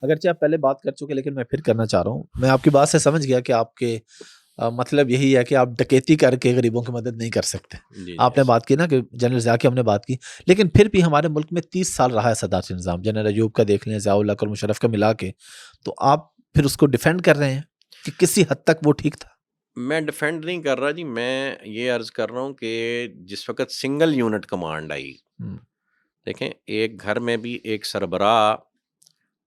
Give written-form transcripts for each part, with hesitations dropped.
اگرچہ آپ پہلے بات کر چکے لیکن میں پھر کرنا چاہ رہا ہوں. میں آپ کی بات سے سمجھ گیا کہ آپ کے مطلب یہی ہے کہ آپ ڈکیتی کر کے غریبوں کی مدد نہیں کر سکتے. جی آپ نے بات کی نا کہ جنرل ضیاء کی ہم نے بات کی، لیکن پھر بھی ہمارے ملک میں 30 سال رہا ہے صدارتی نظام. جنرل ایوب کا دیکھ لیں، ضیاء الحق اور مشرف کا ملا کے، تو آپ پھر اس کو ڈیفینڈ کر رہے ہیں کہ کسی حد تک وہ ٹھیک تھا. میں ڈیفینڈ نہیں کر رہا جی، میں یہ عرض کر رہا ہوں کہ جس وقت سنگل یونٹ کمانڈ آئی، دیکھیں ایک گھر میں بھی ایک سربراہ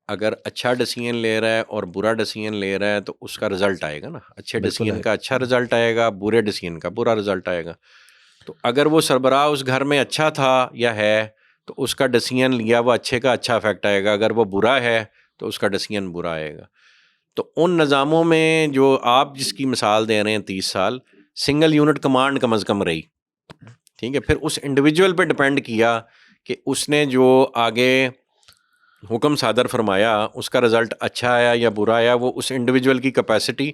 اگر اچھا ڈیسیژن لے رہا ہے اور برا ڈیسیژن لے رہا ہے تو اس کا رزلٹ آئے گا نا. اچھے ڈیسیژن کا اچھا رزلٹ آئے گا، برے ڈیسیژن کا برا رزلٹ آئے گا. تو اگر وہ سربراہ اس گھر میں اچھا تھا یا ہے تو اس کا ڈیسیژن لیا وہ اچھے کا اچھا افیکٹ آئے گا، اگر وہ برا ہے تو اس کا ڈیسیژن برا آئے گا. تو ان نظاموں میں جو آپ جس کی مثال دے رہے ہیں 30 سال، سنگل یونٹ کمانڈ کم از کم رہی. ٹھیک ہے، پھر اس انڈیویجول پہ ڈپینڈ کیا کہ اس نے جو آگے حکم صادر فرمایا اس کا رزلٹ اچھا آیا یا برا آیا، وہ اس انڈیویجول کی کیپیسٹی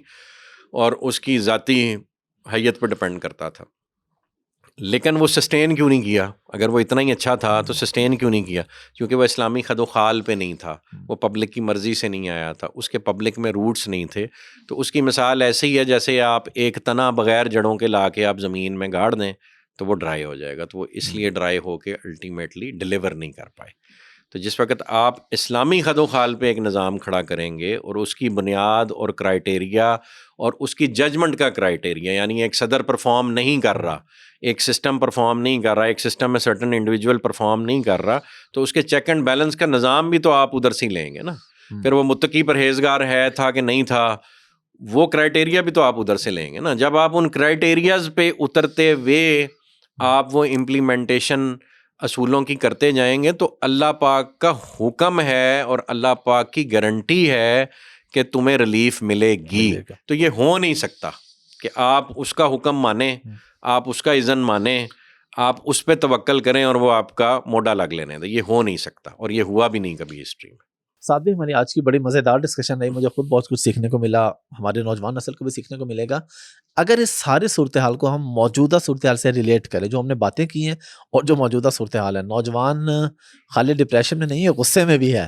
اور اس کی ذاتی حیت پہ ڈپینڈ کرتا تھا. لیکن وہ سسٹین کیوں نہیں کیا؟ اگر وہ اتنا ہی اچھا تھا تو سسٹین کیوں نہیں کیا؟ کیونکہ وہ اسلامی خد و خال پہ نہیں تھا، وہ پبلک کی مرضی سے نہیں آیا تھا، اس کے پبلک میں روٹس نہیں تھے. تو اس کی مثال ایسے ہی ہے جیسے آپ ایک تنا بغیر جڑوں کے لا کے آپ زمین میں گاڑ دیں تو وہ ڈرائی ہو جائے گا. تو وہ اس لیے ڈرائی ہو کے الٹیمیٹلی ڈیلیور نہیں کر پائے. تو جس وقت آپ اسلامی خد و خال پہ ایک نظام کھڑا کریں گے اور اس کی بنیاد اور کرائٹیریا اور اس کی ججمنٹ کا کرائٹیریا، یعنی ایک صدر پرفارم نہیں کر رہا، ایک سسٹم پرفارم نہیں کر رہا، ایک سسٹم میں سرٹن انڈیویجول پرفارم نہیں کر رہا، تو اس کے چیک اینڈ بیلنس کا نظام بھی تو آپ ادھر سے لیں گے نا. پھر وہ متقی پرہیزگار ہے تھا کہ نہیں تھا، وہ کرائٹیریا بھی تو آپ ادھر سے لیں گے نا. جب آپ ان کرائٹیریاز پہ اترتے ہوئے آپ وہ امپلیمنٹیشن اصولوں کی کرتے جائیں گے تو اللہ پاک کا حکم ہے اور اللہ پاک کی گارنٹی ہے کہ تمہیں ریلیف ملے گی. تو یہ ہو نہیں سکتا کہ آپ اس کا حکم مانیں، آپ اس کا اذن مانیں، آپ اس پہ توکل کریں اور وہ آپ کا موڈا لگ لینے دیں. یہ ہو نہیں سکتا اور یہ ہوا بھی نہیں کبھی ہسٹری میں. ساتھ بھی ہماری آج کی بڑی مزیدار ڈسکشن رہی، مجھے خود بہت کچھ سیکھنے کو ملا، ہمارے نوجوان نسل کو بھی سیکھنے کو ملے گا. اگر اس سارے صورتحال کو ہم موجودہ صورتحال سے ریلیٹ کریں، جو ہم نے باتیں کی ہیں اور جو موجودہ صورتحال ہے، نوجوان خالی ڈپریشن میں نہیں ہے، غصے میں بھی ہے،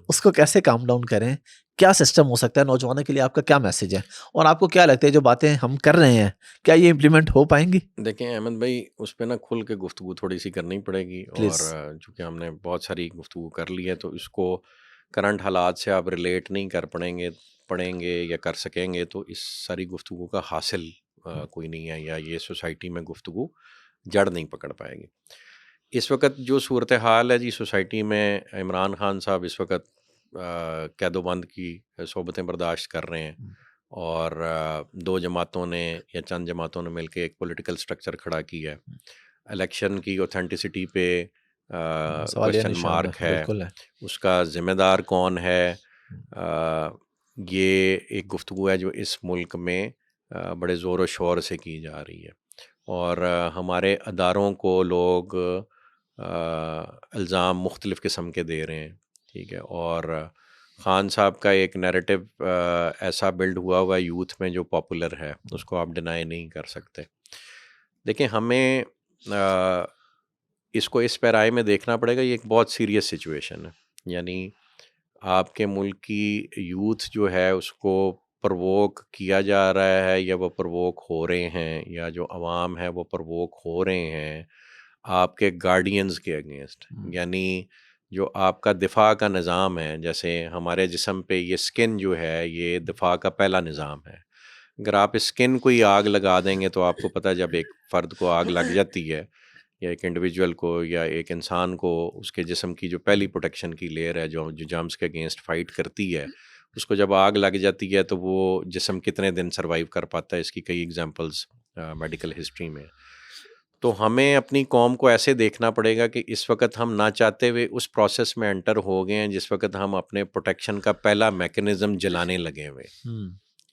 اس کو کیسے کام ڈاؤن کریں؟ کیا سسٹم ہو سکتا ہے نوجوانوں کے لیے؟ آپ کا کیا میسج ہے اور آپ کو کیا لگتا ہے جو باتیں ہم کر رہے ہیں کیا یہ امپلیمنٹ ہو پائیں گی؟ دیکھیں احمد بھائی، اس پہ نا کھل کے گفتگو تھوڑی سی کرنی پڑے گی، اور چونکہ ہم نے بہت ساری گفتگو کر لی ہے تو اس کو کرنٹ حالات سے آپ ریلیٹ نہیں کر پڑیں گے یا کر سکیں گے تو اس ساری گفتگو کا حاصل کوئی نہیں ہے، یا یہ سوسائٹی میں گفتگو جڑ نہیں پکڑ پائے گی. اس وقت جو صورتحال ہے جی سوسائٹی میں، عمران خان صاحب اس وقت قید و بند کی صحبتیں برداشت کر رہے ہیں، اور دو جماعتوں نے یا چند جماعتوں نے مل کے ایک پولیٹیکل سٹرکچر کھڑا کیا ہے. الیکشن کی اوتھینٹسٹی پہ کوشچن مارک ہے، اس کا ذمہ دار کون ہے. یہ ایک گفتگو ہے جو اس ملک میں بڑے زور و شور سے کی جا رہی ہے، اور ہمارے اداروں کو لوگ الزام مختلف قسم کے دے رہے ہیں. ٹھیک ہے، اور خان صاحب کا ایک نیریٹو ایسا بلڈ ہوا یوتھ میں جو پاپولر ہے، اس کو آپ ڈینائی نہیں کر سکتے. دیکھیں ہمیں اس کو اس پیرائے میں دیکھنا پڑے گا. یہ ایک بہت سیریس سچویشن ہے، یعنی آپ کے ملک کی یوتھ جو ہے اس کو پرووک کیا جا رہا ہے، یا وہ پرووک ہو رہے ہیں، یا جو عوام ہے وہ پرووک ہو رہے ہیں آپ کے گارڈینز کے اگینسٹ. یعنی جو آپ کا دفاع کا نظام ہے، جیسے ہمارے جسم پہ یہ سکن جو ہے یہ دفاع کا پہلا نظام ہے. اگر آپ اس سکن کو ہی آگ لگا دیں گے تو آپ کو پتہ جب ایک فرد کو آگ لگ جاتی ہے، یا ایک انڈیویجول کو یا ایک انسان کو، اس کے جسم کی جو پہلی پروٹیکشن کی لیئر ہے جو جرمز کے اگینسٹ فائٹ کرتی ہے، اس کو جب آگ لگ جاتی ہے تو وہ جسم کتنے دن سروائیو کر پاتا ہے، اس کی کئی ایگزامپلز میڈیکل ہسٹری میں. تو ہمیں اپنی قوم کو ایسے دیکھنا پڑے گا کہ اس وقت ہم نہ چاہتے ہوئے اس پروسیس میں انٹر ہو گئے ہیں جس وقت ہم اپنے پروٹیکشن کا پہلا میکنزم جلانے لگے ہوئے،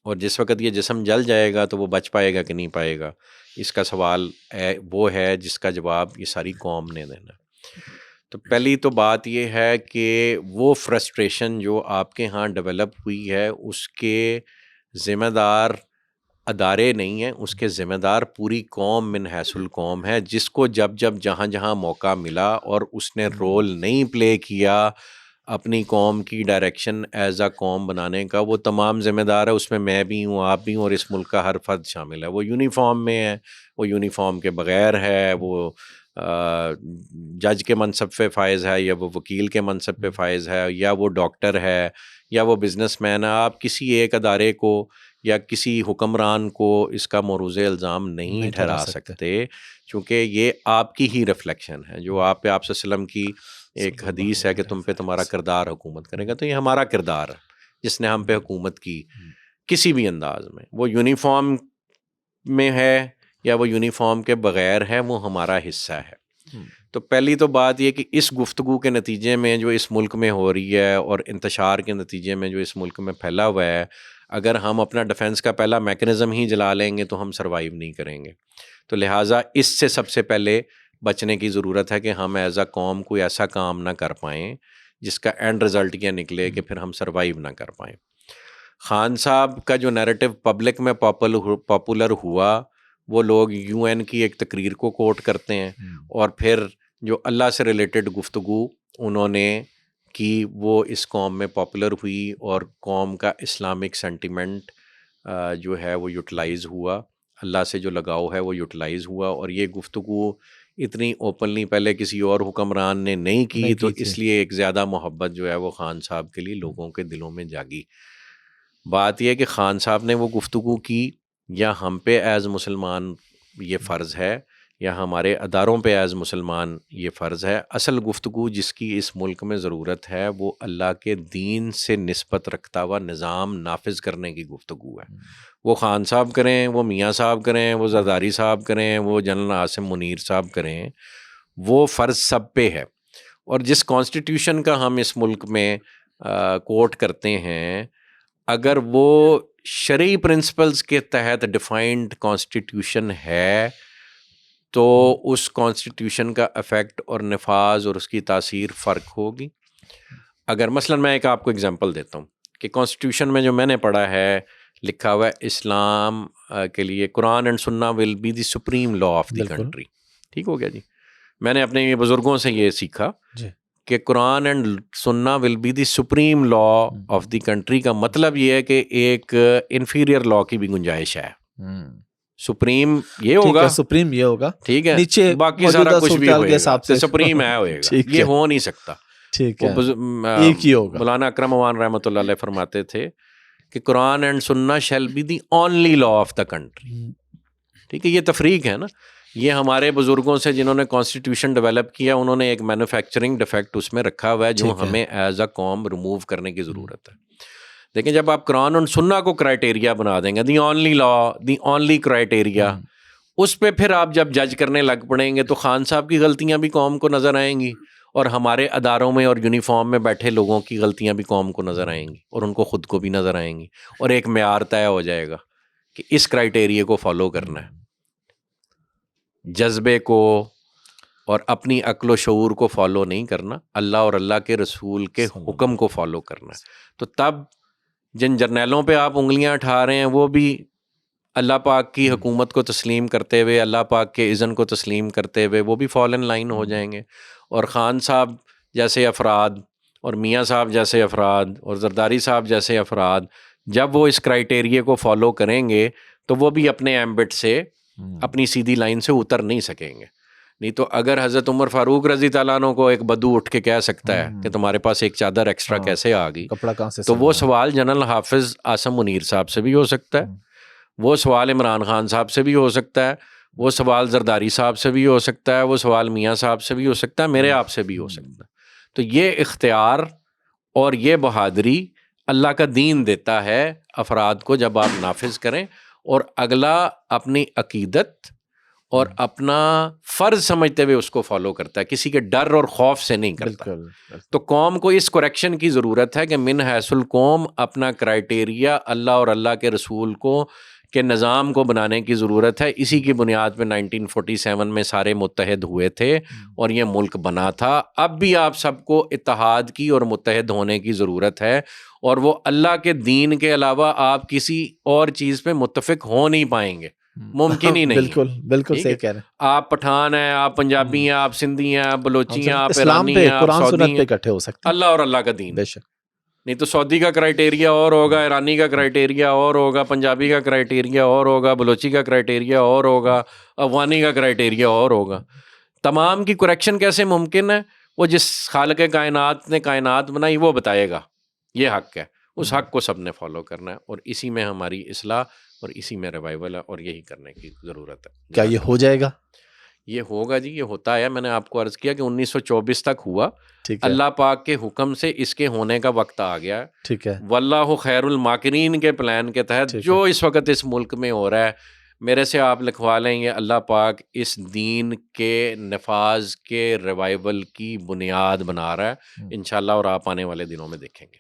اور جس وقت یہ جسم جل جائے گا تو وہ بچ پائے گا کہ نہیں پائے گا، اس کا سوال وہ ہے جس کا جواب یہ ساری قوم نے دینا. تو پہلی تو بات یہ ہے کہ وہ فرسٹریشن جو آپ کے ہاں ڈیولپ ہوئی ہے اس کے ذمہ دار ادارے نہیں ہیں، اس کے ذمہ دار پوری قوم من حیث القوم ہے، جس کو جب جہاں موقع ملا اور اس نے رول نہیں پلے کیا اپنی قوم کی ڈائریکشن ایز اے قوم بنانے کا، وہ تمام ذمہ دار ہے، اس میں میں بھی ہوں، آپ بھی ہوں، اور اس ملک کا ہر فرد شامل ہے۔ وہ یونیفارم میں ہے، وہ یونیفارم کے بغیر ہے، وہ جج کے منصب پہ فائز ہے، یا وہ وکیل کے منصب پہ فائز ہے، یا وہ ڈاکٹر ہے، یا وہ بزنس مین ہے، آپ کسی ایک ادارے کو یا کسی حکمران کو اس کا موروث الزام نہیں ٹھہرا سکتے، چونکہ یہ آپ کی ہی ریفلیکشن ہے۔ جو آپ پہ آپ صلی اللہ علیہ وسلم کی ایک حدیث ہے کہ تم پہ تمہارا کردار حکومت کرے گا، تو یہ ہمارا کردار ہے جس نے ہم پہ حکومت کی کسی بھی انداز میں، وہ یونیفارم میں ہے یا وہ یونیفارم کے بغیر ہے، وہ ہمارا حصہ ہے۔ تو پہلی تو بات یہ کہ اس گفتگو کے نتیجے میں جو اس ملک میں ہو رہی ہے اور انتشار کے نتیجے میں جو اس ملک میں پھیلا ہوا ہے، اگر ہم اپنا ڈیفنس کا پہلا میکنزم ہی جلا لیں گے تو ہم سروائیو نہیں کریں گے۔ تو لہٰذا اس سے سب سے پہلے بچنے کی ضرورت ہے کہ ہم ایز اے قوم کوئی ایسا کام نہ کر پائیں جس کا اینڈ رزلٹ یہ نکلے کہ پھر ہم سروائیو نہ کر پائیں۔ خان صاحب کا جو نیریٹو پبلک میں پاپولر ہوا، وہ لوگ یو این کی ایک تقریر کو کوٹ کرتے ہیں، اور پھر جو اللہ سے ریلیٹڈ گفتگو انہوں نے کی وہ اس قوم میں پاپولر ہوئی، اور قوم کا اسلامک سینٹیمنٹ جو ہے وہ یوٹیلائز ہوا، اللہ سے جو لگاؤ ہے وہ یوٹیلائز ہوا۔ اور یہ گفتگو اتنی اوپنلی پہلے کسی اور حکمران نے نہیں کی، تو اس لیے ایک زیادہ محبت جو ہے وہ خان صاحب کے لیے لوگوں کے دلوں میں جاگی۔ بات یہ ہے کہ خان صاحب نے وہ گفتگو کی، یا ہم پہ ایز مسلمان یہ فرض ہے، یا ہمارے اداروں پہ ایز مسلمان یہ فرض ہے۔ اصل گفتگو جس کی اس ملک میں ضرورت ہے وہ اللہ کے دین سے نسبت رکھتا ہوا نظام نافذ کرنے کی گفتگو ہے۔ وہ خان صاحب کریں، وہ میاں صاحب کریں، وہ زرداری صاحب کریں، وہ جنرل عاصم منیر صاحب کریں، وہ فرض سب پہ ہے۔ اور جس کانسٹیٹیوشن کا ہم اس ملک میں کوٹ کرتے ہیں، اگر وہ شرعی پرنسپلز کے تحت ڈیفائنڈ کانسٹیٹیوشن ہے تو اس کانسٹیٹیوشن کا افیکٹ اور نفاذ اور اس کی تاثیر فرق ہوگی۔ اگر مثلا میں ایک آپ کو اگزامپل دیتا ہوں کہ کانسٹیٹیوشن میں جو میں نے پڑھا ہے لکھا ہوا ہے، اسلام کے لیے Quran and Sunnah will be the supreme law of the country. ٹھیک ہو گیا جی؟ میں نے اپنے بزرگوں سے یہ سیکھا کہ Quran and Sunnah will be the supreme law of the country کا مطلب یہ ہے کہ ایک انفیریئر لا کی بھی گنجائش ہے۔ سپریم یہ ہوگا، سپریم یہ ہوگا، ٹھیک ہے، نیچے باقی سارا کچھ بھی ہوئے گا، سے سپریم ہے ہوئے گا، یہ ہو نہیں سکتا۔ ٹھیک ہے، ایک ہی ہوگا۔ مولانا اکرم عوان رحمۃ اللہ علیہ فرماتے تھے کہ Quran and Sunnah shall be the only law of the country. ٹھیک ہے، یہ تفریق ہے نا۔ یہ ہمارے بزرگوں سے جنہوں نے کانسٹیٹیوشن ڈیولپ کیا، انہوں نے ایک مینوفیکچرنگ ڈیفیکٹ اس میں رکھا ہوا ہے جو ہمیں ایز اے قوم ریموو کرنے کی ضرورت ہے۔ دیکھیں، جب آپ قرآن اور سنہ کو کرائٹیریا بنا دیں گے، the only law, the only criteria, اس پہ پھر آپ جب جج کرنے لگ پڑیں گے تو خان صاحب کی غلطیاں بھی قوم کو نظر آئیں گی، اور ہمارے اداروں میں اور یونیفارم میں بیٹھے لوگوں کی غلطیاں بھی قوم کو نظر آئیں گی، اور ان کو خود کو بھی نظر آئیں گی، اور ایک معیار طے ہو جائے گا کہ اس کرائٹیریا کو فالو کرنا ہے۔ جذبے کو اور اپنی عقل و شعور کو فالو نہیں کرنا، اللہ اور اللہ کے رسول کے حکم کو فالو کرنا ہے۔ تو تب جن جرنیلوں پہ آپ انگلیاں اٹھا رہے ہیں وہ بھی اللہ پاک کی حکومت کو تسلیم کرتے ہوئے، اللہ پاک کے اذن کو تسلیم کرتے ہوئے وہ بھی فال ان لائن ہو جائیں گے۔ اور خان صاحب جیسے افراد اور میاں صاحب جیسے افراد اور زرداری صاحب جیسے افراد جب وہ اس کرائٹیریا کو فالو کریں گے تو وہ بھی اپنے ایمبٹ سے، اپنی سیدھی لائن سے اتر نہیں سکیں گے۔ نہیں تو اگر حضرت عمر فاروق رضی تعالیٰ عنہ کو ایک بدو اٹھ کے کہہ سکتا ہے کہ تمہارے پاس ایک چادر ایکسٹرا کیسے آ گئی، کپڑا کہاں سے، تو وہ سوال جنرل حافظ عاصم منیر صاحب سے بھی ہو سکتا ہے، وہ سوال عمران خان صاحب سے بھی ہو سکتا ہے، وہ سوال زرداری صاحب سے بھی ہو سکتا ہے، وہ سوال میاں صاحب سے بھی ہو سکتا ہے، میرے آپ سے بھی ہو سکتا ہے۔ تو یہ اختیار اور یہ بہادری اللہ کا دین دیتا ہے افراد کو جب آپ نافذ کریں، اور اگلا اپنی عقیدت اور اپنا فرض سمجھتے ہوئے اس کو فالو کرتا ہے، کسی کے ڈر اور خوف سے نہیں کرتا۔ تو قوم کو اس کریکشن کی ضرورت ہے کہ من حیث القوم اپنا کرائٹیریا اللہ اور اللہ کے رسول کو کے نظام کو بنانے کی ضرورت ہے۔ اسی کی بنیاد پہ 1947 میں سارے متحد ہوئے تھے اور یہ ملک بنا تھا۔ اب بھی آپ سب کو اتحاد کی اور متحد ہونے کی ضرورت ہے، اور وہ اللہ کے دین کے علاوہ آپ کسی اور چیز پہ متفق ہو نہیں پائیں گے۔ ممکن ہی نہیں ہے. بالکل بالکل ٹھیک صحیح ہے, کہہ رہے ہیں. آپ پٹھان ہیں, آپ پنجابی ہیں, آپ سندھی ہیں, آپ ہم بلوچی ہیں, سب آپ اسلام ایرانی پہ ہیں, آپ قرآن سعودی سنت پہ ہیں, اکٹھے ہو سکتے اللہ اور اللہ کا دین. ہیں. بے شک. نہیں تو سعودی کا کرائٹیریا اور ہوگا, ایرانی کا کرائٹیریا اور ہوگا, پنجابی کا کرائٹیریا اور ہوگا, بلوچی کا کرائٹیریا اور ہوگا, افغانی کا کرائٹیریا اور ہوگا. تمام کی کریکشن کیسے ممکن ہے؟ وہ جس خالق کائنات نے کائنات بنائی وہ بتائے گا, یہ حق ہے, اس حق کو سب نے فالو کرنا ہے, اور اسی میں ہماری اصلاح اور اسی میں ریوائول ہے, اور یہی کرنے کی ضرورت ہے. کیا یہ ہو جائے گا؟ یہ ہوگا جی, یہ ہوتا ہے. میں نے آپ کو عرض کیا کہ 1924 تک ہوا. ٹھیک ہے. اللہ پاک کے حکم سے اس کے ہونے کا وقت آ گیا ہے. ٹھیک ہے. واللہ خیر الماکرین کے پلان کے تحت ٹھیک جو ہے. اس وقت اس ملک میں ہو رہا ہے, میرے سے آپ لکھوا لیں گے, اللہ پاک اس دین کے نفاذ کے ریوائول کی بنیاد بنا رہا ہے انشاءاللہ, اور آپ آنے والے دنوں میں دیکھیں گے.